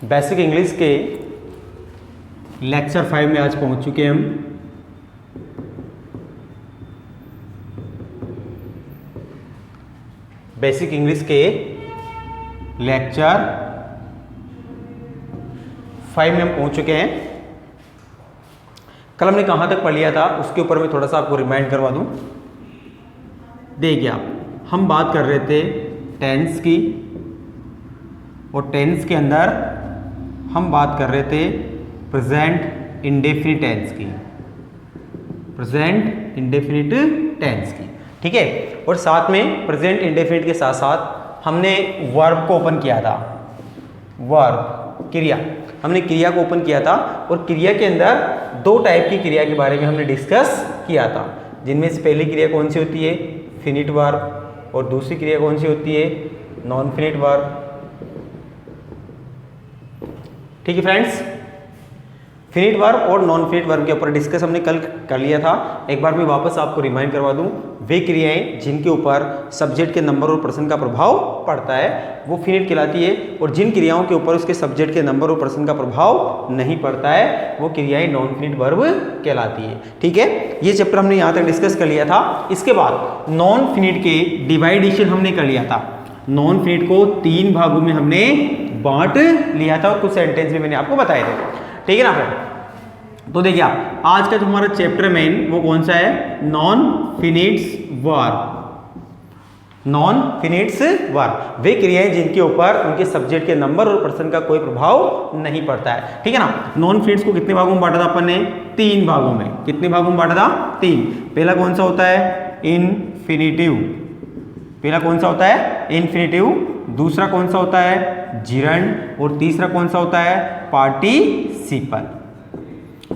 Basic English के lecture 5 में आज पहुंच चुके हैं हम। बेसिक इंग्लिश के लेक्चर 5 में हम पहुंच चुके हैं। कल हमने कहां तक पढ़ लिया था उसके ऊपर मैं थोड़ा सा आपको रिमाइंड करवा दूं। देखिए आप, हम बात कर रहे थे टेंस की, और टेंस के अंदर हम बात कर रहे थे प्रेजेंट इंडेफिनिट टेंस की, प्रेजेंट इंडेफिनिट टेंस की, ठीक है। और साथ में प्रेजेंट इंडेफिनिट के साथ साथ हमने वर्ब को ओपन किया था। वर्ब क्रिया, हमने क्रिया को ओपन किया था, और क्रिया के अंदर दो टाइप की क्रिया के बारे में हमने डिस्कस किया था, जिनमें से पहली क्रिया कौन सी होती है, फिनिट वर्ब, और दूसरी क्रिया कौन सी होती है, नॉन फिनिट वर्ब। ठीक है फ्रेंड्स, फिनिट वर्ब और नॉन फिनिट वर्ब के ऊपर डिस्कस हमने कल कर लिया था। एक बार मैं वापस आपको रिमाइंड करवा दूं, वे क्रियाएं जिनके ऊपर सब्जेक्ट के नंबर और पर्सन का प्रभाव पड़ता है वो फिनिट कहलाती है, और जिन क्रियाओं के ऊपर उसके सब्जेक्ट के नंबर और पर्सन का प्रभाव नहीं पड़ता है वो क्रियाएं नॉन फिनिट वर्ब कहलाती है। ठीक है, ये चैप्टर हमने यहाँ तक डिस्कस कर लिया था। इसके बाद नॉन फिनिट के डिवाइडेशन हमने कर लिया था। नॉन फिनिट को 3 भागों में हमने बांट लिया था, और कुछ सेंटेंस भी मैंने आपको बताए थे। ठीक है ना फ्रेंड, तो देखिए आप, आज का जो हमारा चैप्टर मेन वो कौन सा है, नॉन फिनिट्स वर्ब। नॉन फिनिट्स वर्ब वे क्रियाएं जिनके ऊपर उनके सब्जेक्ट के नंबर और पर्सन का कोई प्रभाव नहीं पड़ता है। ठीक है ना। नॉन फिनिट्स को कितने भागों में बांटा था अपन ने, 3 भागों में। कितने भागों में बांटा था, 3। पहला कौन सा होता है, इनफिनिटिव। पहला कौन सा होता है, इनफिनिटिव। दूसरा कौन सा होता है, जिरंड। और तीसरा कौन सा होता है, पार्टिसिपल।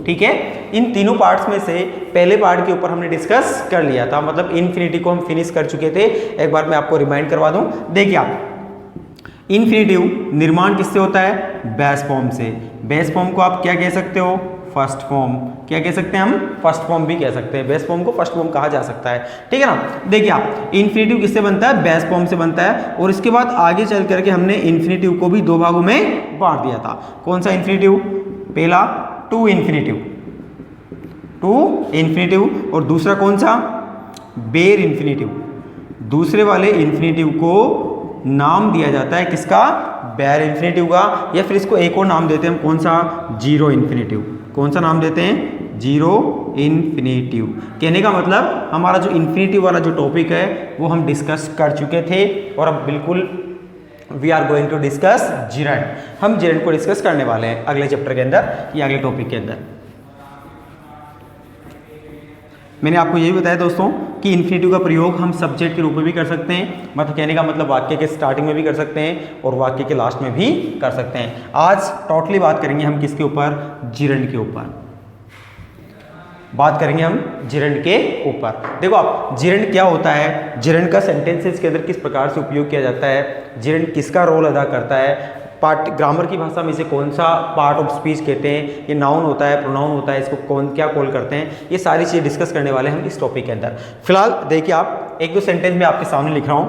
ठीक है, इन तीनों पार्ट्स में से पहले पार्ट के ऊपर हमने डिस्कस कर लिया था, मतलब इनफिनिटिव को हम फिनिश कर चुके थे। एक बार मैं आपको रिमाइंड करवा दूं। देखिए आप, इनफिनिटिव निर्माण किससे होता है, बेस फॉर्म से। बेस फॉर्म को आप क्या कह सकते हो, फर्स्ट फॉर्म। क्या कह सकते हैं हम, फर्स्ट फॉर्म भी कह सकते हैं। बेस फॉर्म को फर्स्ट फॉर्म कहा जा सकता है। ठीक है ना। देखिए आप, इनफिनिटिव किससे बनता है, बेस फॉर्म से बनता है। और इसके बाद आगे चल करके हमने इनफिनिटिव को भी 2 भागों में बांट दिया था। कौन सा इनफिनिटिव, पहला टू इनफिनिटिव, टू इनफिनिटिव। और दूसरा कौन सा, बेर इनफिनिटिव। दूसरे वाले इनफिनिटिव को नाम दिया जाता है किसका, बेर इनफिनिटिव का, या फिर इसको एक और नाम देते हैं हम, कौन सा, जीरो इनफिनिटिव। कौन सा नाम देते हैं, जीरो इनफिनिटिव। कहने का मतलब हमारा जो इनफिनिटिव वाला जो टॉपिक है वो हम डिस्कस कर चुके थे, और अब बिल्कुल we are going to discuss gerund. हम जिरंड को डिस्कस करने वाले हैं अगले चैप्टर के अंदर या अगले टॉपिक के अंदर। मैंने आपको यही बताया दोस्तों कि इन्फिनिटिव का प्रयोग हम सब्जेक्ट के रूप में भी कर सकते हैं, मतलब कहने का मतलब वाक्य के स्टार्टिंग में भी कर सकते हैं और वाक्य के लास्ट में भी कर सकते हैं। आज टोटली बात करेंगे हम किसके ऊपर, जिरंड के ऊपर बात करेंगे हम, जिरंड के ऊपर। देखो आप, जिरंड क्या होता है, जिरंड का सेंटेंसेस के अंदर किस प्रकार से उपयोग किया जाता है, जिरंड किसका रोल अदा करता है, पार्ट ग्रामर की भाषा में इसे कौन सा पार्ट ऑफ स्पीच कहते हैं, ये नाउन होता है, प्रोनाउन होता है, इसको कौन क्या कॉल करते हैं, ये सारी चीज़ें डिस्कस करने वाले हैं हम इस टॉपिक के अंदर। फिलहाल देखिए आप, 1-2 सेंटेंस में आपके सामने लिख रहा हूं,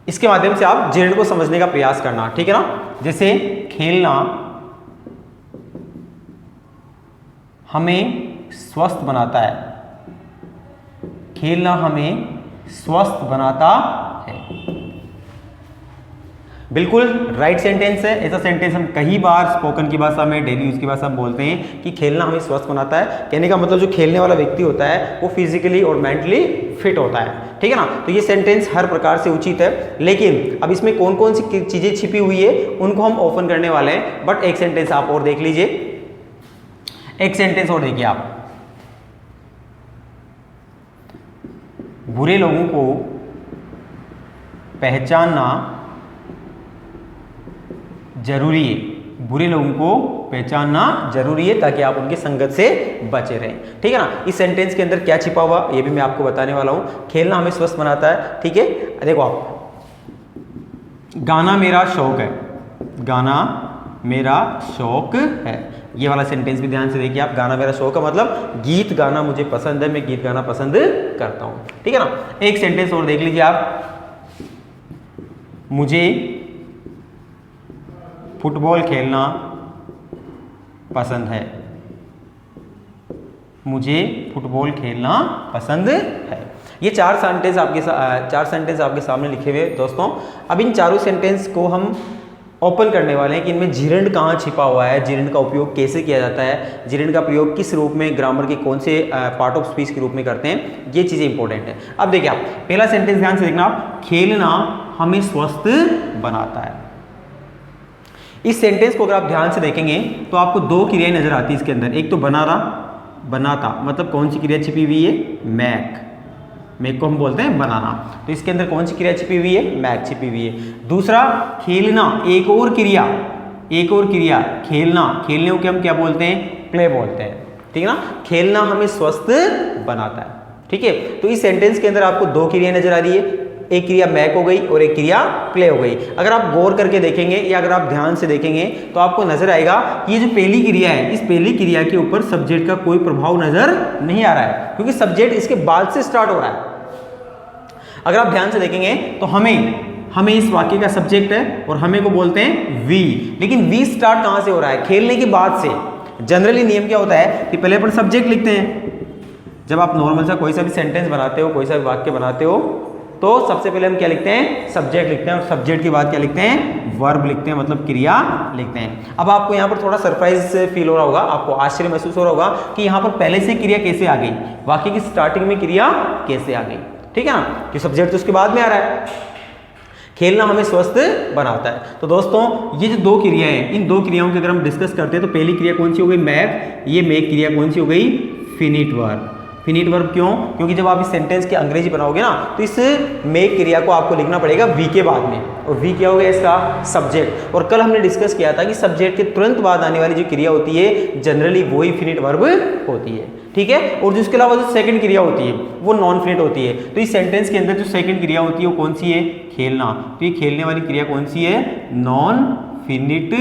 इसके माध्यम से आप जिरंड को समझने का प्रयास करना। ठीक है ना। जैसे खेलना हमें स्वस्थ बनाता है, खेलना हमें स्वस्थ बनाता है। बिल्कुल राइट सेंटेंस है। ऐसा सेंटेंस हम कई बार स्पोकन की भाषा में, डेली यूज की भाषा में बोलते हैं कि खेलना हमें स्वस्थ बनाता है। कहने का मतलब जो खेलने वाला व्यक्ति होता है वो फिजिकली और मेंटली फिट होता है। ठीक है ना। तो ये सेंटेंस हर प्रकार से उचित है, लेकिन अब इसमें कौन कौन सी चीजें छिपी हुई है उनको हम ओपन करने वाले हैं। बट एक सेंटेंस आप और देख लीजिए, एक सेंटेंस और देखिए आप, बुरे लोगों को पहचानना जरूरी है। बुरे लोगों को पहचानना जरूरी है ताकि आप उनकी संगत से बचे रहें। ठीक है ना। इस सेंटेंस के अंदर क्या छिपा हुआ ये भी मैं आपको बताने वाला हूं। खेलना हमें स्वस्थ बनाता है। ठीक है, देखो आप, गाना मेरा शौक है, गाना मेरा शौक है, ये वाला सेंटेंस भी ध्यान से देखिए आप। गाना मेरा शौक है मतलब गीत गाना मुझे पसंद है, मैं गीत गाना पसंद करता हूं। ठीक है ना। एक सेंटेंस और देख लीजिए आप, मुझे फुटबॉल खेलना पसंद है। मुझे फुटबॉल खेलना पसंद है। ये चार सेंटेंस आपके सामने लिखे हुए दोस्तों। अब इन चारों सेंटेंस को हम ओपन करने वाले हैं कि इनमें जिरंड कहाँ छिपा हुआ है, जिरंड का उपयोग कैसे किया जाता है, जिरंड का प्रयोग किस रूप में, ग्रामर के कौन से पार्ट ऑफ स्पीच के रूप में करते हैं, ये चीज़ें इंपॉर्टेंट है। अब देखिए आप पहला सेंटेंस ध्यान से देखना आप, खेलना हमें स्वस्थ बनाता है। इस सेंटेंस को अगर आप ध्यान से देखेंगे तो आपको दो क्रियाएं नजर आती है इसके अंदर। एक तो बनाता मतलब कौन सी क्रिया छिपी हुई है, मैक को हम बोलते हैं बनाना, तो इसके अंदर कौन सी क्रिया छिपी हुई है, मैक छिपी हुई है। दूसरा खेलना, एक और क्रिया खेलने को हम क्या बोलते हैं, प्ले बोलते हैं, ठीक है ना। खेलना हमें स्वस्थ बनाता है, ठीक है। तो इस सेंटेंस के अंदर आपको दो क्रिया नजर आ रही है, एक क्रिया मैक हो गई और एक क्रिया प्ले हो गई। अगर आप गौर करके देखेंगे या अगर आप ध्यान से देखेंगे तो आपको नजर आएगा कि ये जो पहली क्रिया है, इस पहली क्रिया के ऊपर सब्जेक्ट का कोई प्रभाव नजर नहीं आ रहा है, क्योंकि सब्जेक्ट इसके बाद से स्टार्ट हो रहा है। अगर आप ध्यान से देखेंगे तो हमें इस वाक्य का सब्जेक्ट है और हमें को बोलते हैं वी, लेकिन वी स्टार्ट कहां से हो रहा है, खेलने के बाद से। जनरली नियम क्या होता है कि पहले अपन सब्जेक्ट लिखते हैं। जब आप नॉर्मल सा कोई सा भी सेंटेंस बनाते हो, कोई सा भी वाक्य बनाते हो, तो सबसे पहले हम क्या लिखते हैं, सब्जेक्ट लिखते हैं, और सब्जेक्ट के बाद क्या लिखते हैं, वर्ब लिखते हैं, मतलब क्रिया लिखते हैं। अब आपको यहाँ पर थोड़ा सरप्राइज फील हो रहा होगा, आपको आश्चर्य महसूस हो रहा होगा कि यहाँ पर पहले से क्रिया कैसे आ गई, वाक्य की स्टार्टिंग में क्रिया कैसे आ गई, ठीक है ना, कि सब्जेक्ट तो उसके बाद में आ रहा है। खेलना हमें स्वस्थ बनाता है। तो दोस्तों ये जो दो क्रिया है, इन दो क्रियाओं की अगर हम डिस्कस करते हैं तो पहली क्रिया कौन सी हो गई, मैक। ये मैक क्रिया कौन सी हो गई, फिनिट वर्ब। फिनिट वर्ब क्यों, क्योंकि जब आप इस सेंटेंस की अंग्रेजी बनाओगे ना तो इस मेक क्रिया को आपको लिखना पड़ेगा वी के बाद में, और वी क्या हो गया इसका, सब्जेक्ट। और कल हमने डिस्कस किया था कि सब्जेक्ट के तुरंत बाद आने वाली जो क्रिया होती है जनरली वही फिनिट वर्ब होती है, ठीक है। और जिसके अलावा जो सेकंड क्रिया होती है वो नॉन फिनिट होती है। तो इस सेंटेंस के अंदर जो सेकंड क्रिया होती है वो कौन सी है, खेलना। तो ये खेलने वाली क्रिया कौन सी है, नॉन फिनिट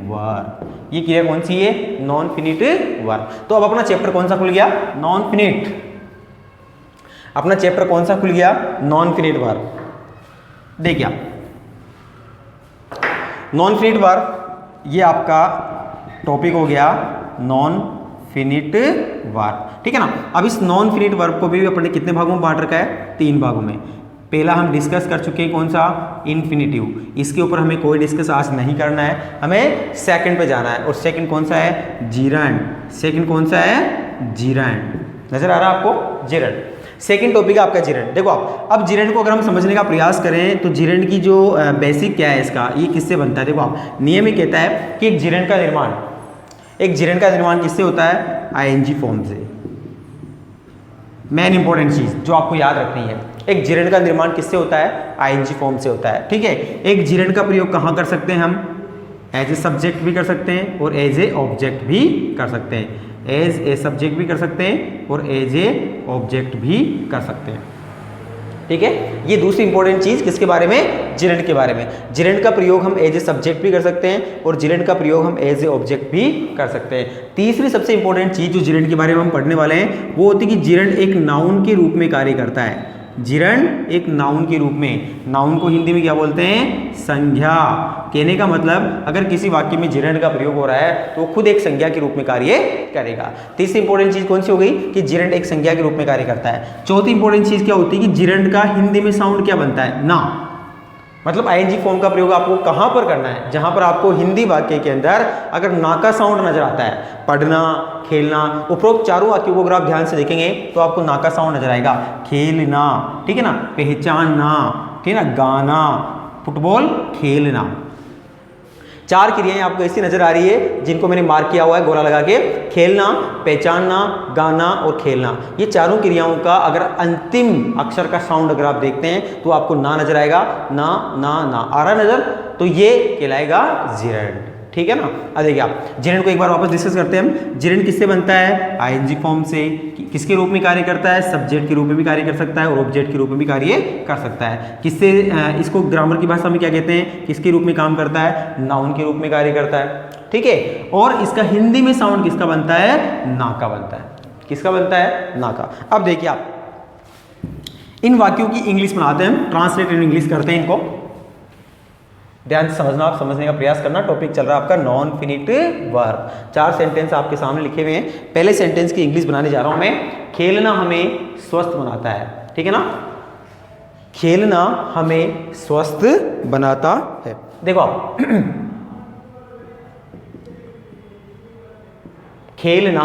वर्ब। ये क्रिया कौन सी है, नॉन फिनिट वर्ब। तो अब अपना चैप्टर कौन सा खुल गया, नॉन फिनिट। अपना चैप्टर कौन सा खुल गया, नॉन फिनिट वर्ब। देखिए आप नॉन फिनिट वर्ब, ये आपका टॉपिक हो गया नॉन फिनिट वर्ब, ठीक है ना। अब इस नॉन फिनिट वर्ब को भी अपन ने कितने भागों में बांट रखा है, 3 भागों में। पहला हम डिस्कस कर चुके हैं कौन सा, इन्फिनिटिव। इसके ऊपर हमें कोई डिस्कस आज नहीं करना है, हमें सेकंड पे जाना है। और सेकंड कौन सा है, जीरंड। सेकंड कौन सा है, जीरंड। नजर आ रहा है आपको, जीरंड। सेकंड टॉपिक है आपका जीरंड। देखो आप अब जीरंड को अगर हम समझने का प्रयास करें तो जीरंड की जो बेसिक क्या है इसका, ये किससे बनता है। देखो आप नियम ही कहता है कि एक जीरंड का निर्माण किससे होता है, आईएनजी फॉर्म से। मेन इंपॉर्टेंट चीज जो आपको याद रखनी है, एक जीरंड का निर्माण किससे होता है, आईएनजी फॉर्म से होता है, ठीक है। एक जीरंड का प्रयोग कहाँ कर सकते हैं हम, एज ए सब्जेक्ट भी कर सकते हैं और एज ए ऑब्जेक्ट भी कर सकते हैं। एज ए सब्जेक्ट भी कर सकते हैं और एज ए ऑब्जेक्ट भी कर सकते हैं, ठीक है। ये दूसरी इंपॉर्टेंट चीज किसके बारे में, जीरंड के बारे में। जीरंड का प्रयोग हम एज ए सब्जेक्ट भी कर सकते हैं और जीरंड का प्रयोग हम एज ए ऑब्जेक्ट भी कर सकते हैं। तीसरी सबसे इंपॉर्टेंट चीज जो जीरंड के बारे में हम पढ़ने वाले हैं वो होती है कि जीरंड एक नाउन के रूप में कार्य करता है। जीरंड एक नाउन के रूप में, नाउन को हिंदी में क्या बोलते हैं, संज्ञा। कहने का मतलब अगर किसी वाक्य में जीरंड का प्रयोग हो रहा है तो वो खुद एक संज्ञा के रूप में कार्य करेगा। तीसरी इंपॉर्टेंट चीज कौन सी हो गई कि जीरंड एक संज्ञा के रूप में कार्य करता है। चौथी इंपॉर्टेंट चीज क्या होती है कि जीरंड का हिंदी में साउंड क्या बनता है, ना। मतलब आईएनजी फॉर्म का प्रयोग आपको कहां पर करना है, जहां पर आपको हिंदी वाक्य के अंदर अगर ना का साउंड नजर आता है, पढ़ना, खेलना, उपरोक्त चारों वाक्यों को अगर आप ध्यान से देखेंगे तो आपको ना का साउंड नजर आएगा। खेलना, ठीक है ना, पहचानना, ठीक है ना, गाना, फुटबॉल खेलना। 4 क्रियाएं आपको ऐसी नजर आ रही है जिनको मैंने मार्क किया हुआ है गोला लगा के, खेलना, पहचानना, गाना और खेलना। ये चारों क्रियाओं का अगर अंतिम अक्षर का साउंड अगर आप देखते हैं तो आपको ना नजर आएगा, ना ना ना आ रहा नजर, तो ये कहलाएगा जीरंड, ठीक है ना। अब देखिए आप जीरंड को एक बार वापस डिस्कस करते हैं हम। जीरंड किससे बनता है, आईएनजी फॉर्म से। किसके रूप में कार्य करता है, सब्जेक्ट के रूप में भी कार्य कर सकता है और ऑब्जेक्ट के रूप में भी कार्य कर सकता है। किससे, इसको ग्रामर की भाषा में क्या कहते हैं, किसके रूप में काम करता है, नाउन के रूप में कार्य करता है, ठीक है। और इसका हिंदी में साउंड किसका बनता है, ना का बनता है। किसका बनता है, ना का। अब देखिए आप इन वाक्यों की इंग्लिश बनाते हैं हम, ट्रांसलेट इन इंग्लिश करते हैं इनको। ध्यान से समझना, आप समझने का प्रयास करना। टॉपिक चल रहा है आपका नॉन फिनिट वर्ब। 4 सेंटेंस आपके सामने लिखे हुए हैं। पहले सेंटेंस की इंग्लिश बनाने जा रहा हूं मैं। खेलना हमें स्वस्थ बनाता है, ठीक है ना। खेलना हमें स्वस्थ बनाता है। देखो आप खेलना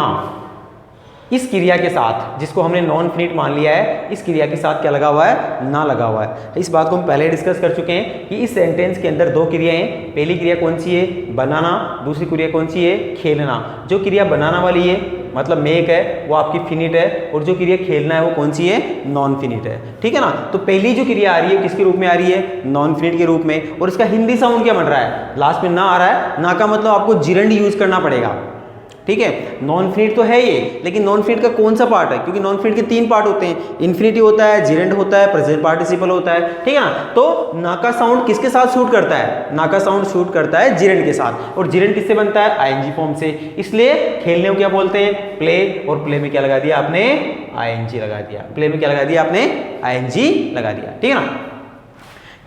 इस क्रिया के साथ, जिसको हमने नॉन फिनिट मान लिया है, इस क्रिया के साथ क्या लगा हुआ है, ना लगा हुआ है। इस बात को हम पहले डिस्कस कर चुके हैं कि इस सेंटेंस के अंदर 2 क्रियाएं हैं। पहली क्रिया कौन सी है, बनाना। दूसरी क्रिया कौन सी है, खेलना। जो क्रिया बनाना वाली है मतलब मेक है, वो आपकी फिनिट है, और जो क्रिया खेलना है वो कौन सी है, नॉन फिनिट है, ठीक है ना। तो पहली जो क्रिया आ रही है किसके रूप में आ रही है, नॉन फिनिट के रूप में। और इसका हिंदी साउंड क्या बन रहा है, लास्ट में ना आ रहा है। ना का मतलब आपको जिरंड यूज करना पड़ेगा, ठीक है। नॉन फिनिट तो है ये, लेकिन नॉन फिनिट का कौन सा पार्ट है, क्योंकि नॉन फिनिट के 3 पार्ट होते हैं, इन्फिनिटिव होता है, जिरेंड होता है, प्रेजेंट पार्टिसिपल होता है, ठीक है ना। तो ना का साउंड किसके साथ शूट करता है, ना का साउंड शूट करता है जिरेंड के साथ। और जिरेंड किससे बनता है, आईएनजी फॉर्म से। इसलिए खेलने को क्या बोलते हैं, प्ले। और प्ले में क्या लगा दिया आपने, आईएनजी लगा दिया। प्ले में क्या लगा दिया आपने, आईएनजी लगा दिया, ठीक है ना।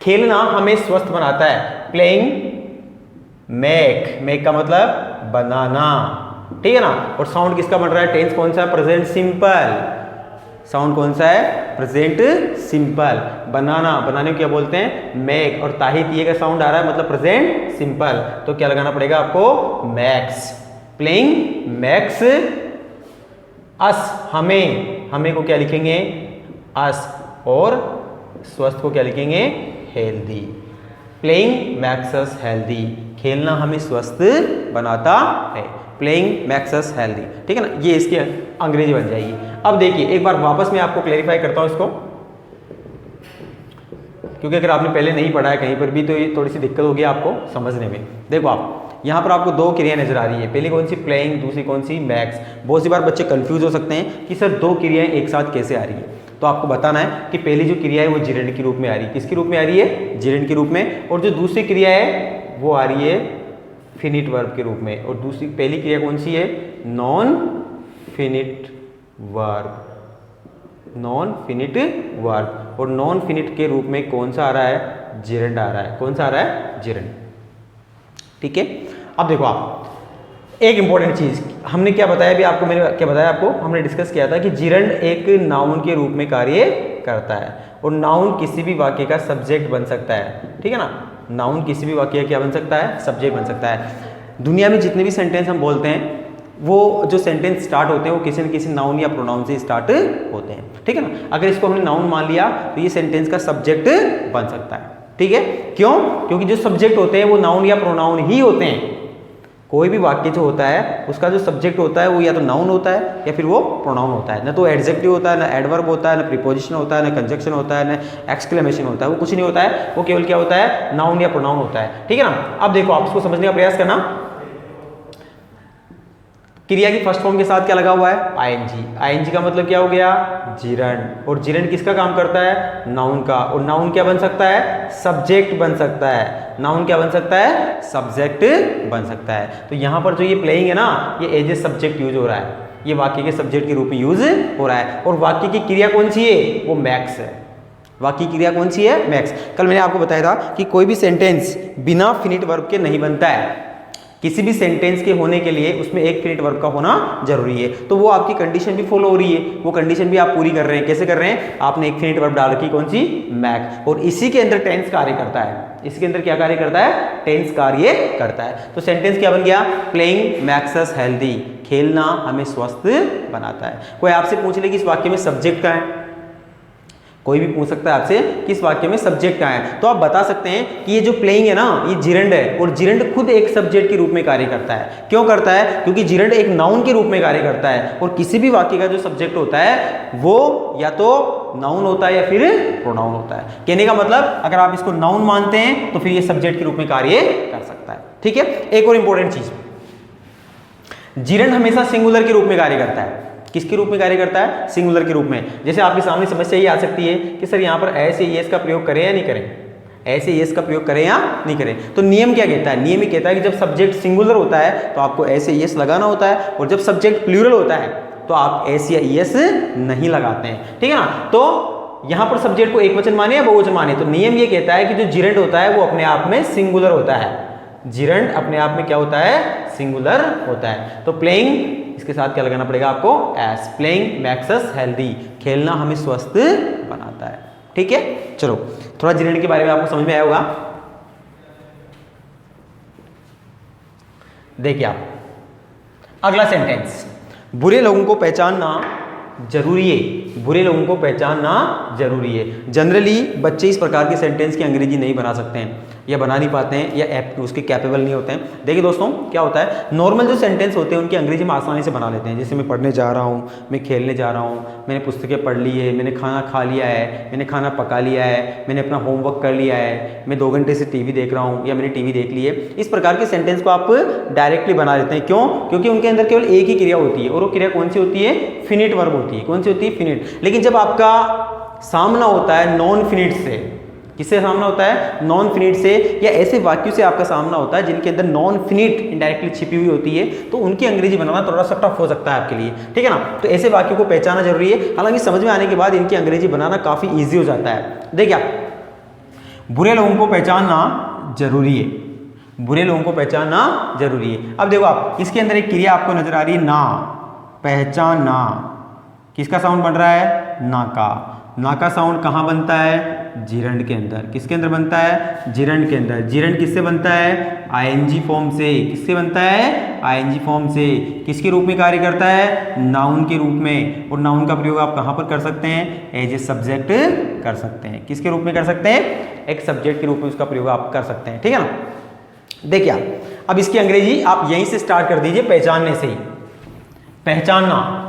खेलना हमें स्वस्थ बनाता है, प्लेइंग मेक। मेक का मतलब बनाना, ठीक है ना। और साउंड किसका बन रहा है, टेंस कौन सा है, प्रेजेंट सिंपल। साउंड कौन सा है, प्रेजेंट सिंपल। बनाना, बनाने को क्या बोलते हैं, मेक। और ताही तिये का साउंड आ रहा है मतलब प्रेजेंट सिंपल, तो क्या लगाना पड़ेगा आपको, मैक्स। प्लेइंग मैक्स अस, हमें। हमें को क्या लिखेंगे, अस। और स्वस्थ को क्या लिखेंगे, healthy. Playing max us healthy. खेलना हमें स्वस्थ बनाता है, प्लेइंग मैक्स अस हेल्दी, ठीक है ना। ये इसकी अंग्रेजी बन जाएगी। अब देखिए एक बार वापस मैं आपको क्लेरिफाई करता हूं इसको, क्योंकि अगर आपने पहले नहीं पढ़ा है कहीं पर भी तो ये थोड़ी सी दिक्कत होगी आपको समझने में। देखो आप यहाँ पर आपको 2 क्रियाएं नजर आ रही है, पहली कौन सी प्लेइंग, दूसरी कौन सी मैक्स। बहुत सी बार बच्चे कंफ्यूज हो सकते हैं कि सर 2 क्रियाएं एक साथ कैसे आ रही है। तो आपको बताना है कि पहली जो क्रिया है वो जिरेंड के रूप में आ रही है। किसके रूप में आ रही है, जिरेंड के रूप में। और जो दूसरी क्रिया है वो आ रही है फिनिट वर्ब के रूप में। और दूसरी पहली क्रिया कौन सी है, non finite verb. Non finite verb. और नॉन फिनिट के रूप में कौन सा आ रहा है, जिरेंड आ रहा है। कौन सा आ रहा है, जिरेंड, ठीक है। अब देखो आप एक इंपॉर्टेंट चीज हमने क्या बताया अभी आपको, मैंने क्या बताया आपको, हमने डिस्कस किया था कि जिरेंड एक नाउन के रूप में कार्य करता है। और नाउन किसी भी वाक्य का सब्जेक्ट बन सकता है, ठीक है ना। नाउन किसी भी वाक्य का क्या बन सकता है, सब्जेक्ट बन सकता है। दुनिया में जितने भी सेंटेंस हम बोलते हैं वो जो सेंटेंस स्टार्ट होते हैं वो किसी न किसी नाउन या प्रोनाउन से स्टार्ट होते हैं, ठीक है ना। अगर इसको हमने नाउन मान लिया तो ये सेंटेंस का सब्जेक्ट बन सकता है, ठीक है। क्यों, क्योंकि जो सब्जेक्ट होते हैं वो नाउन या प्रोनाउन ही होते हैं। कोई भी वाक्य जो होता है उसका जो सब्जेक्ट होता है वो या तो नाउन होता है या फिर वो प्रोनाउन होता है। ना तो एडजेक्टिव होता है, ना एडवर्ब होता है, ना प्रीपोजिशन होता है, ना कंजक्शन होता है, ना एक्सक्लेमेशन होता है, वो कुछ नहीं होता है। वो केवल क्या होता है, नाउन या प्रोनाउन होता है, ठीक है ना। अब देखो आप इसको समझने का प्रयास करना। क्रिया की फर्स्ट फॉर्म के साथ क्या लगा हुआ है, आईएनजी। आईएनजी का मतलब क्या हो गया, जिरेंड। और जिरेंड किसका काम करता है, नाउन का। और नाउन क्या बन सकता है, सब्जेक्ट बन सकता है। नाउन क्या बन सकता है, सब्जेक्ट बन सकता है। तो यहां पर जो ये प्लेइंग है ना, ये एज ए सब्जेक्ट यूज हो रहा है, ये वाक्य के सब्जेक्ट के रूप में यूज हो रहा है। और वाक्य की क्रिया कौन सी है, वो मैक्स है। वाक्य की क्रिया कौन सी है, मैक्स। कल मैंने आपको बताया था कि कोई भी सेंटेंस बिना फिनिट वर्ब के नहीं बनता है। किसी भी सेंटेंस के होने के लिए उसमें एक फिनिट वर्ब का होना जरूरी है। तो वो आपकी कंडीशन भी फॉलो हो रही है, वो कंडीशन भी आप पूरी कर रहे हैं। कैसे कर रहे हैं, आपने एक फिनिट वर्ब डाल रखी, कौन सी, मैक। और इसी के अंदर टेंस कार्य करता है। इसके अंदर क्या कार्य करता है, टेंस कार्य करता है। तो सेंटेंस क्या बन गया, प्लेइंग मैक्स अस हेल्दी। खेलना हमें स्वस्थ बनाता है। कोई आपसे पूछ ले कि इस वाक्य में सब्जेक्ट का है, कोई भी पूछ सकता है आपसे कि इस वाक्य में सब्जेक्ट कहाँ है, तो आप बता सकते हैं कि ये जो प्लेइंग है ना, ये जिरेंड है। और जिरेंड खुद एक सब्जेक्ट के रूप में कार्य करता है। क्यों करता है, क्योंकि जिरेंड एक नाउन के रूप में कार्य करता है। और किसी भी वाक्य का जो सब्जेक्ट होता है वो या तो नाउन होता है या फिर प्रोनाउन होता है। कहने का मतलब अगर आप इसको नाउन मानते हैं तो फिर ये सब्जेक्ट के रूप में कार्य कर सकता है, ठीक है। एक और इंपॉर्टेंट चीज, जिरेंड हमेशा सिंगुलर के रूप में कार्य करता है। किसके रूप में कार्य करता है, सिंगुलर के रूप में। जैसे आपके सामने समस्या ये आ सकती है कि सर यहाँ पर ऐसे येस का प्रयोग करें या नहीं करें, ऐसे येस का प्रयोग करें या नहीं करें। तो नियम क्या कहता है, नियम ये कहता है कि जब सब्जेक्ट सिंगुलर होता है तो आपको ऐसे येस लगाना होता है, और जब सब्जेक्ट प्लूरल होता है तो आप ऐसे या येस नहीं लगाते हैं, ठीक है ना। तो यहां पर सब्जेक्ट को एक वचन माने या बहुवचन माने, तो नियम ये कहता है कि जो जिरेंट होता है वो अपने आप में सिंगुलर होता है। जिरेंट अपने आप में क्या होता है? सिंगुलर होता है। तो प्लेइंग, इसके साथ क्या लगाना पड़ेगा आपको? S. Playing makes us healthy, खेलना हमें स्वस्थ बनाता है। ठीक है, चलो थोड़ा जिरेंट के बारे में आपको समझ में आया होगा। देखिए आप अगला सेंटेंस, बुरे लोगों को पहचानना जरूरी है। बुरे लोगों को पहचानना जरूरी है। जनरली बच्चे इस प्रकार के सेंटेंस की अंग्रेजी नहीं बना सकते हैं, या बना नहीं पाते हैं, या उसके कैपेबल नहीं होते हैं। देखिए दोस्तों क्या होता है, नॉर्मल जो सेंटेंस होते हैं उनकी अंग्रेजी में आसानी से बना लेते हैं। जैसे मैं पढ़ने जा रहा हूँ, मैं खेलने जा रहा हूँ, मैंने पुस्तकें पढ़ ली है, मैंने खाना खा लिया है, मैंने खाना पका लिया है, मैंने अपना होमवर्क कर लिया है, मैं 2 घंटे से टीवी देख रहा हूँ, या मैंने टीवी देख ली है। इस प्रकार के सेंटेंस को आप डायरेक्टली बना लेते हैं। क्यों? क्योंकि उनके अंदर केवल एक ही क्रिया होती है, और वो क्रिया कौन सी होती है? फिनिट वर्ब होती है। कौन सी होती है? फिनिट। लेकिन जब आपका सामना होता है नॉन फिनिट से, किससे सामना होता है? नॉन फिनिट से, या ऐसे वाक्यों से आपका सामना होता है जिनके अंदर नॉन फिनिट इनडायरेक्टली छिपी हुई होती है, तो उनकी अंग्रेजी बनाना थोड़ा सा टफ हो सकता है आपके लिए। ठीक है ना? तो ऐसे वाक्यों को पहचानना जरूरी है। हालांकि समझ में आने के बाद इनकी अंग्रेजी बनाना काफी ईजी हो जाता है। देखिए आप, बुरे लोगों को पहचानना जरूरी है। बुरे लोगों को पहचानना जरूरी है। अब देखो आप, इसके अंदर एक क्रिया आपको नजर आ रही है, ना। पहचानना, किसका साउंड बन रहा है? ना का। ना का साउंड कहाँ बनता है? जिरंड के अंदर। किसके अंदर बनता है? जिरंड के अंदर। जिरंड किससे बनता है? आईएनजी फॉर्म से। किससे बनता है? आईएनजी फॉर्म से। किसके रूप में कार्य करता है? नाउन के रूप में। और नाउन का प्रयोग आप कहाँ पर कर सकते हैं? एज ए सब्जेक्ट कर सकते हैं। किसके रूप में कर सकते हैं? एक सब्जेक्ट के रूप में उसका प्रयोग आप कर सकते हैं। ठीक है ना? देखिए अब इसकी अंग्रेजी आप यहीं से स्टार्ट कर दीजिए, पहचानने से ही। पहचानना,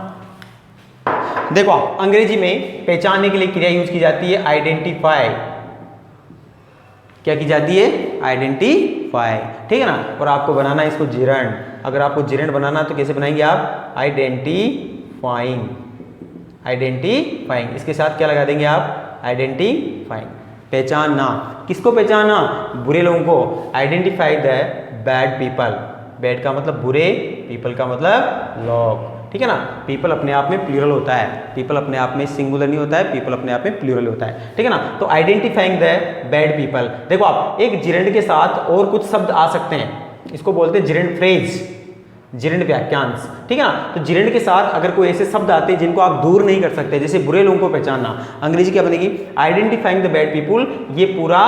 देखो अंग्रेजी में पहचानने के लिए क्रिया यूज की जाती है आइडेंटिफाई। क्या की जाती है? आइडेंटिफाई। ठीक है ना? और आपको बनाना है इसको जिरंड। अगर आपको जिरंड बनाना है तो कैसे बनाएंगे आप? आइडेंटिफाइंग। आइडेंटिफाइंग, इसके साथ क्या लगा देंगे आप? आइडेंटिफाइंग। पहचानना, किसको पहचानना? बुरे लोगों को। Identify the bad people. Bad का मतलब बुरे, पीपल का मतलब लोग। ठीक है ना? पीपल अपने आप में प्लूरल होता है, पीपल अपने आप में सिंगुलर नहीं होता है, पीपल अपने आप में प्लूरल होता है। ठीक है ना? तो आइडेंटिफाइंग द बैड पीपल। देखो आप, एक जिरेंड के साथ और कुछ शब्द आ सकते हैं, इसको बोलते हैं जिरेंड फ्रेज, जिरेंड वाक्यांश। ठीक है ना? तो जिरेंड के साथ अगर कोई ऐसे शब्द आते हैं जिनको आप दूर नहीं कर सकते, जैसे बुरे लोगों को पहचानना, अंग्रेजी क्या बनेगी? Identifying the bad people. ये पूरा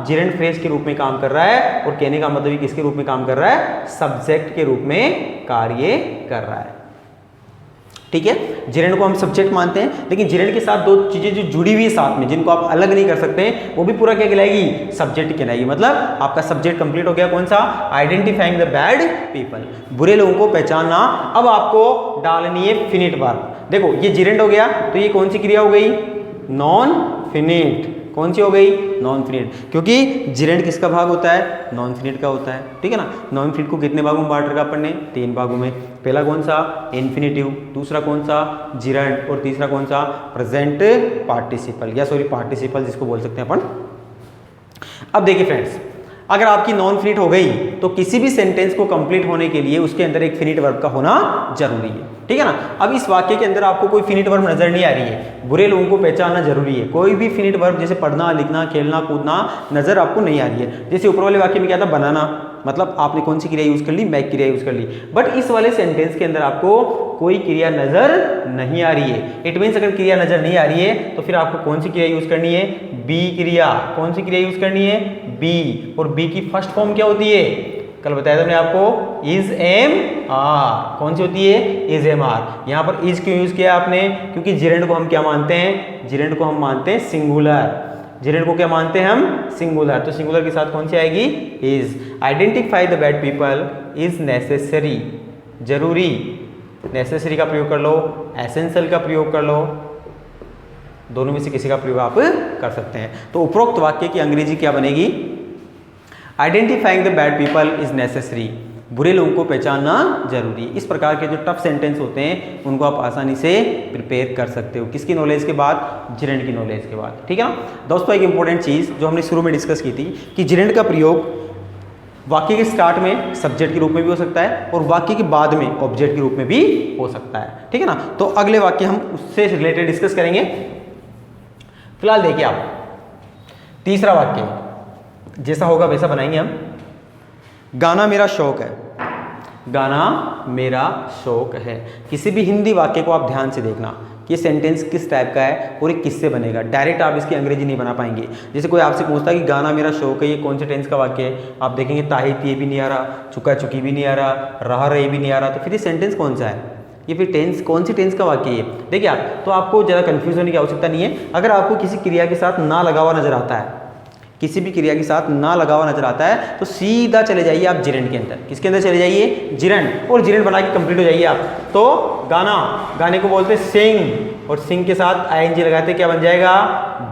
जिरेंड फ्रेज के रूप में काम कर रहा है, और कहने का मतलब किसके रूप में काम कर रहा है? सब्जेक्ट के रूप में कार्य कर रहा है। ठीक है? जिरेंड को हम सब्जेक्ट मानते हैं, लेकिन जिरेंड के साथ 2 चीजें जो जुड़ी हुई है साथ में, जिनको आप अलग नहीं कर सकते हैं, वो भी पूरा क्या कहलाएगी? सब्जेक्ट कहलाएगी। मतलब आपका सब्जेक्ट कंप्लीट हो गया। कौन सा? आइडेंटिफाइंग द बैड पीपल, बुरे लोगों को पहचानना। अब आपको डालनी है फिनिट वर्ब। देखो ये जिरेंड हो गया, तो ये कौन सी क्रिया हो गई? Non finite. कौन सी हो गई? Non finite. क्योंकि जिरेंड किसका भाग होता है? नॉन फिनिट का होता है। ठीक है ना? नॉन फिनिट को कितने भागों में बांट रखा अपन ने? 3 भागों में। पहला कौन सा? इन्फिनेटिव, दूसरा कौन सा? जिरेंड, और तीसरा कौन सा? प्रेजेंट पार्टिसिपल, या सॉरी पार्टिसिपल जिसको बोल सकते हैं अपन। अब देखिए फ्रेंड्स, अगर आपकी नॉन फिनिट हो गई तो किसी भी सेंटेंस को कंप्लीट होने के लिए उसके अंदर एक फिनिट वर्ब का होना जरूरी है। ठीक है ना? अब इस वाक्य के अंदर आपको कोई फिनिट वर्ब नजर नहीं आ रही है, बुरे लोगों को पहचानना जरूरी है। कोई भी फिनिट वर्ब जैसे पढ़ना, लिखना, खेलना, कूदना नजर आपको नहीं आ रही है। जैसे ऊपर वाले वाक्य में क्या था? बनाना, मतलब आपने कौन सी क्रिया यूज कर ली? मैक क्रिया यूज कर ली। बट इस वाले सेंटेंस के अंदर आपको कोई क्रिया नजर नहीं आ रही है। इट मीन्स अगर क्रिया नजर नहीं आ रही है तो फिर आपको कौन सी क्रिया यूज करनी है? बी क्रिया। कौन सी क्रिया यूज करनी है? बी। और बी की फर्स्ट फॉर्म क्या होती है? कल बताया था मैंने आपको, इज एम आर। कौन सी होती है? Is am are. यहां पर इज क्यों यूज किया आपने? क्योंकि जिरेंड को हम क्या मानते हैं? जिरेंड को हम मानते हैं सिंगुलर। जिरेंड को क्या मानते हैं हम? सिंगुलर। तो सिंगुलर के साथ कौन सी आएगी? Is. Identify the bad people is necessary, जरूरी। नेसेसरी का प्रयोग कर लो, एसेंशियल का प्रयोग कर लो, दोनों में से किसी का प्रयोग आप कर सकते हैं। तो उपरोक्त वाक्य की अंग्रेजी क्या बनेगी? Identifying the bad people is necessary, बुरे लोगों को पहचानना जरूरी। इस प्रकार के जो टफ सेंटेंस होते हैं उनको आप आसानी से प्रिपेयर कर सकते हो। किसकी नॉलेज के बाद? जिरेंड की नॉलेज के बाद। ठीक है ना दोस्तों? एक इंपॉर्टेंट चीज जो हमने शुरू में डिस्कस की थी कि जिरेंड का प्रयोग वाक्य के स्टार्ट में सब्जेक्ट के रूप में भी हो सकता है और वाक्य के बाद में ऑब्जेक्ट के रूप में भी हो सकता है। ठीक है ना? तो अगले वाक्य हम उससे रिलेटेड डिस्कस करेंगे। फिलहाल देखिए आप तीसरा वाक्य जैसा होगा वैसा बनाएंगे हम। गाना मेरा शौक है, गाना मेरा शौक है। किसी भी हिंदी वाक्य को आप ध्यान से देखना कि ये सेंटेंस किस टाइप का है और ये किससे बनेगा। डायरेक्ट आप इसकी अंग्रेजी नहीं बना पाएंगे। जैसे कोई आपसे पूछता है कि गाना मेरा शौक है, ये कौन से टेंस का वाक्य है, आप देखेंगे ताही तिये भी नहीं आ रहा, चुका चुकी भी नहीं आ रहा, रहा रही भी नहीं आ रहा, तो फिर ये सेंटेंस कौन सा है, ये फिर टेंस कौन सी टेंस का वाक्य है। देखिए आप, तो आपको ज़्यादा कन्फ्यूज होने की आवश्यकता नहीं है। अगर आपको किसी क्रिया के साथ ना लगा हुआ नजर आता है, किसी भी क्रिया के साथ ना लगा हुआ नजर आता है, तो सीधा चले जाइए आप जिरंड के अंदर। किसके अंदर चले जाइए, जिरंड, और जिरंड बना के कंप्लीट हो जाइए आप। तो गाना, गाने को बोलते सिंग, और सिंग के साथ आईएनजी लगाते क्या बन जाएगा,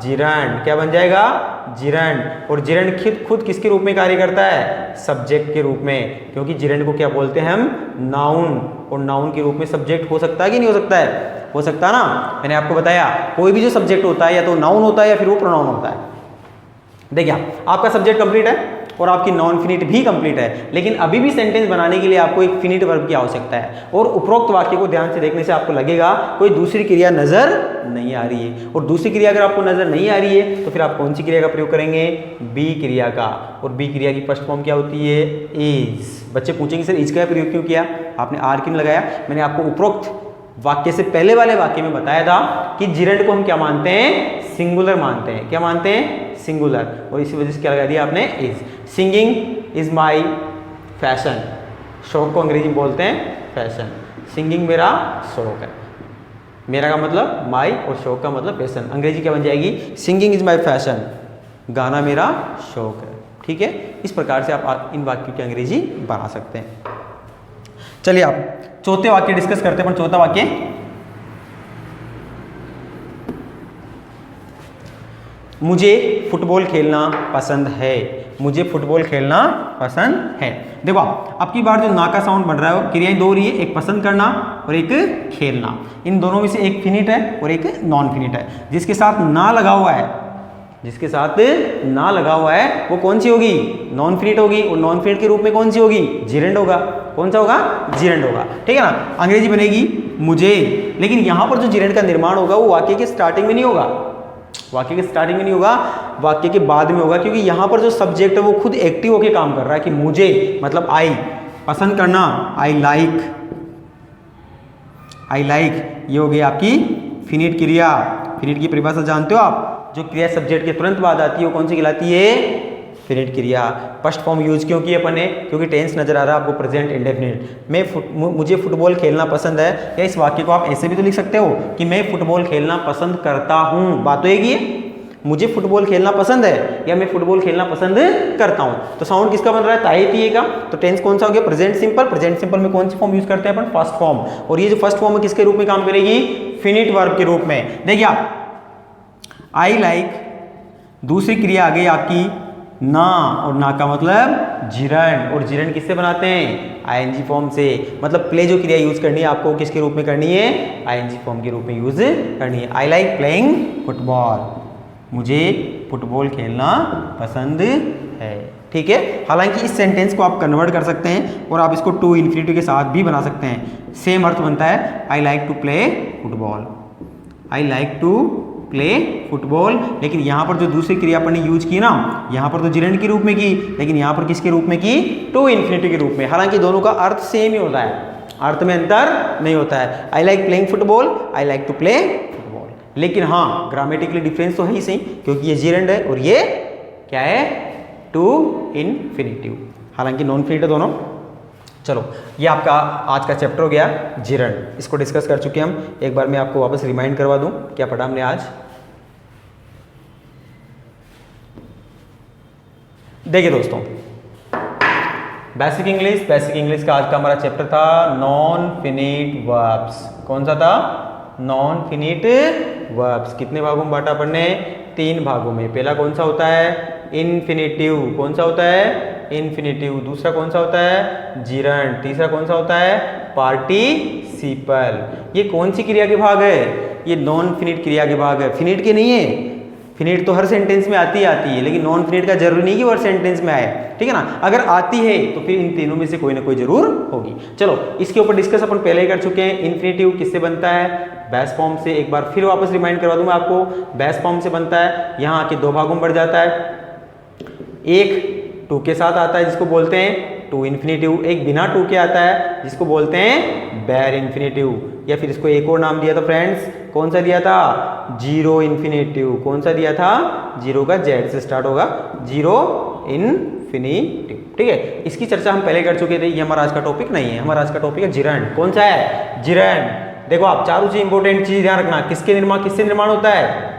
जिरंड। क्या बन जाएगा, जिरंड। और जिरंड खुद किसके रूप में कार्य करता है, सब्जेक्ट के रूप में, क्योंकि जिरंड को क्या बोलते हैं हम, नाउन। और नाउन के रूप में सब्जेक्ट हो सकता है कि नहीं हो सकता है, हो सकता है ना। मैंने आपको बताया कोई भी जो सब्जेक्ट होता है या तो नाउन होता है या फिर वो प्रोनाउन होता है। देखिए आपका सब्जेक्ट कंप्लीट है और आपकी नॉन फिनिट भी कंप्लीट है, लेकिन अभी भी सेंटेंस बनाने के लिए आपको एक फिनिट वर्ब की आवश्यकता है। और उपरोक्त वाक्य को ध्यान से देखने से आपको लगेगा कोई दूसरी क्रिया नजर नहीं आ रही है। और दूसरी क्रिया अगर आपको नजर नहीं आ रही है तो फिर आप कौन सी क्रिया का प्रयोग करेंगे, बी क्रिया का। और बी क्रिया की फर्स्ट फॉर्म क्या होती है, इज। बच्चे पूछेंगे सर इज का प्रयोग क्यों किया, आपने आर क्यों लगाया। मैंने आपको उपरोक्त वाक्य से पहले वाले वाक्य में बताया था कि जिरंड को हम क्या मानते हैं, सिंगुलर मानते हैं। क्या मानते हैं, सिंगुलर। और इसी वजह से क्या लगा दिया आपने, is. Singing is my fashion, शौक को अंग्रेजी में बोलते हैं फैशन। सिंगिंग मेरा शौक है, मेरा का मतलब माई और शौक का मतलब फैशन। अंग्रेजी क्या बन जाएगी, सिंगिंग इज माई फैशन, गाना मेरा शौक है। ठीक है, इस प्रकार से आप इन वाक्यों की अंग्रेजी बना सकते हैं। चलिए आप चौथे वाक्य डिस्कस करते हैं। चौथा वाक्य, मुझे फुटबॉल खेलना पसंद है, मुझे फुटबॉल खेलना पसंद है। देखो अब की बार जो ना का साउंड बन रहा है वो क्रियाएं दो हो रही है, एक पसंद करना और एक खेलना। इन दोनों में से एक फिनिट है और एक नॉन फिनिट है। जिसके साथ ना लगा हुआ है, जिसके साथ ना लगा हुआ है वो कौन सी होगी, नॉन फिनिट होगी। और नॉन फिनिट के रूप में कौन सी होगी, जिरंड होगा। कौन सा होगा, जिरंड होगा। ठीक है ना, अंग्रेजी बनेगी मुझे। लेकिन यहां पर जो जिरंड का निर्माण होगा वो वाक्य के स्टार्टिंग में नहीं होगा, वाक्य के स्टार्टिंग में नहीं होगा, वाक्य के बाद में होगा। क्योंकि यहां पर जो सब्जेक्ट है वो खुद एक्टिव होकर काम कर रहा है कि मुझे मतलब आई, पसंद करना आई लाइक, आई लाइक। ये हो गई आपकी फिनिट क्रिया। फिनिट की परिभाषा जानते हो आप, जो क्रिया सब्जेक्ट के तुरंत बाद आती है वो कौन सी कहलाती है, फिनिट क्रिया। फर्स्ट फॉर्म यूज क्यों किया अपन ने, क्योंकि टेंस नजर आ रहा है आपको प्रेजेंट इंडेफिनिट। मुझे फुटबॉल खेलना पसंद है, या इस वाक्य को आप ऐसे भी तो लिख सकते हो कि मैं फुटबॉल खेलना पसंद करता हूं। बात तो एक ही है, मुझे फुटबॉल खेलना पसंद है या मैं फुटबॉल खेलना पसंद करता हूं। तो साउंड किसका बन रहा है, ताई तिये का। तो टेंस कौन सा हो गया, प्रेजेंट सिंपल। प्रेजेंट सिंपल में कौन सी फॉर्म यूज करते हैं अपन, फर्स्ट फॉर्म। और ये जो फर्स्ट फॉर्म है किसके रूप में काम करेगी, फिनिट वर्ब के रूप में। देखिए आप, आई लाइक, दूसरी क्रिया आ गई आपकी ना, और ना का मतलब जिरंड। और जिरंड किससे बनाते हैं, आईएनजी फॉर्म से। मतलब प्ले जो क्रिया यूज करनी है आपको किसके रूप में करनी है, आईएनजी फॉर्म के रूप में यूज करनी है। आई लाइक प्लेइंग फुटबॉल, मुझे फुटबॉल खेलना पसंद है। ठीक है, हालांकि इस सेंटेंस को आप कन्वर्ट कर सकते हैं और आप इसको टू इन्फिनिटिव के साथ भी बना सकते हैं। सेम अर्थ बनता है, I like to play football, I like to play football. लेकिन यहाँ पर जो दूसरी क्रिया अपन ने यूज की ना, यहाँ पर तो जिरंड के रूप में की, लेकिन यहाँ पर किसके रूप में की, टू इन्फिनिटी के रूप में। हालांकि दोनों का अर्थ सेम ही होता है, अर्थ में अंतर नहीं होता है। I like playing football, I like to play football. लेकिन हाँ, ग्रामेटिकली डिफरेंस तो है ही सही, क्योंकि ये जिरंड है और ये क्या है, टू इन्फिनिटिव। हालांकि नॉन फिनिट है दोनों। चलो, ये आपका आज का चैप्टर हो गया जिरंड। इसको डिस्कस कर चुके हम। एक बार मैं आपको वापस रिमाइंड करवा दूं, क्या पढ़ा हमने आज। देखिए दोस्तों, बेसिक इंग्लिश का आज का हमारा चैप्टर था नॉन फिनिट वर्ब्स। कौन सा था, नॉन फिनिट वर्ब्स। कितने भागों में बांटा अपन ने, 3 भागों में। पहला कौन सा होता है, इन्फिनिटिव। कौन सा होता है, इन्फिनिटिव। दूसरा कौन सा होता है, जिरंड। तीसरा कौन सा होता है, पार्टिसिपल। ये कौन सी क्रिया के भाग है, ये नॉन फिनिट क्रिया के भाग है, फिनिट के नहीं है। फिनिट तो हर सेंटेंस में आती है, लेकिन नॉन फिनिट का जरूरी नहीं कि वो हर सेंटेंस में आए। ठीक है ना, अगर आती है तो फिर इन तीनों में से कोई ना कोई जरूर होगी। चलो, इसके ऊपर डिस्कस अपन पहले ही कर चुके हैं। इन्फिनिटिव किससे बनता है, बेस फॉर्म से। एक बार फिर वापस रिमाइंड करवा दूं मैं आपको, बेस फॉर्म से बनता है, यहाँ आके दो भागों में बढ़ जाता है। एक टू के साथ आता है जिसको बोलते हैं टू इन्फिनेटिव, एक बिना टू के आता है जिसको बोलते हैं बेर इन्फिनेटिव, या फिर इसको एक और नाम दिया था फ्रेंड्स, कौन सा दिया था, जीरो इन्फिनेटिव। कौन सा दिया था, जीरो का जेड से स्टार्ट होगा, जीरो इन्फिनेटिव। ठीक है, इसकी चर्चा हम पहले कर चुके थे, ये हमारा आज का टॉपिक नहीं है। हमारा आज का टॉपिक है जिरेंड। कौन सा है, जिरेंड। देखो आप चारों चीज इंपॉर्टेंट चीज ध्यान रखना, किससे निर्माण होता है,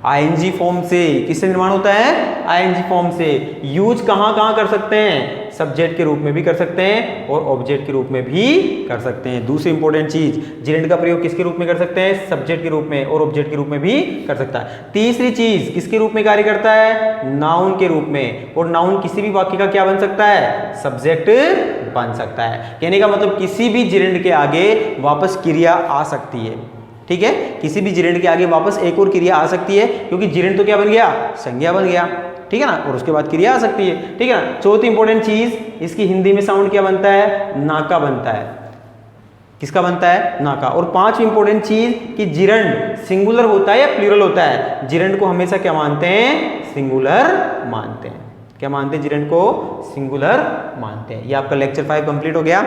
आईएनजी फॉर्म से। किससे निर्माण होता है, आईएनजी फॉर्म से। यूज कहां कहां कर सकते हैं, सब्जेक्ट के रूप में भी कर सकते हैं और ऑब्जेक्ट के रूप में भी कर सकते हैं। दूसरी इंपॉर्टेंट चीज, जिरेंड का प्रयोग किसके रूप में कर सकते हैं, सब्जेक्ट के रूप में और ऑब्जेक्ट के रूप में भी कर सकता है। तीसरी चीज, किसके रूप में कार्य करता है, नाउन के रूप में, और नाउन किसी भी वाक्य का क्या बन सकता है, सब्जेक्ट बन सकता है। कहने का मतलब किसी भी जिरेंड के आगे वापस क्रिया आ सकती है। ठीक है, किसी भी जिरेंड के आगे वापस एक और क्रिया आ सकती है, क्योंकि जिरेंड तो क्या बन गया, संज्ञा बन गया। ठीक है ना, और उसके बाद क्रिया आ सकती है। ठीक है ना। चौथी इंपॉर्टेंट चीज, इसकी हिंदी में साउंड क्या बनता है, नाका बनता है। किसका बनता है, नाका। और पांचवी इंपॉर्टेंट चीज कि जिरेंड सिंगुलर होता है या प्लूरल होता है। जिरेंड को हमेशा क्या मानते हैं, सिंगुलर मानते हैं। क्या मानते हैं, जिरेंड को सिंगुलर मानते हैं। ये आपका लेक्चर 5 कंप्लीट हो गया।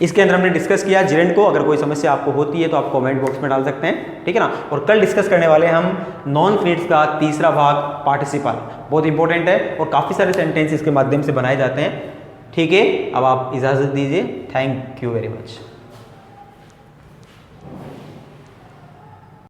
इसके अंदर हमने डिस्कस किया जिरेंड को। अगर कोई समस्या आपको होती है तो आप कमेंट बॉक्स में डाल सकते हैं। ठीक है ना। और कल डिस्कस करने वाले हम नॉन फिनिट्स का तीसरा भाग, पार्टिसिपल। बहुत इंपॉर्टेंट है और काफ़ी सारे सेंटेंस इसके माध्यम से बनाए जाते हैं। ठीक है, अब आप इजाज़त दीजिए। Thank you very much.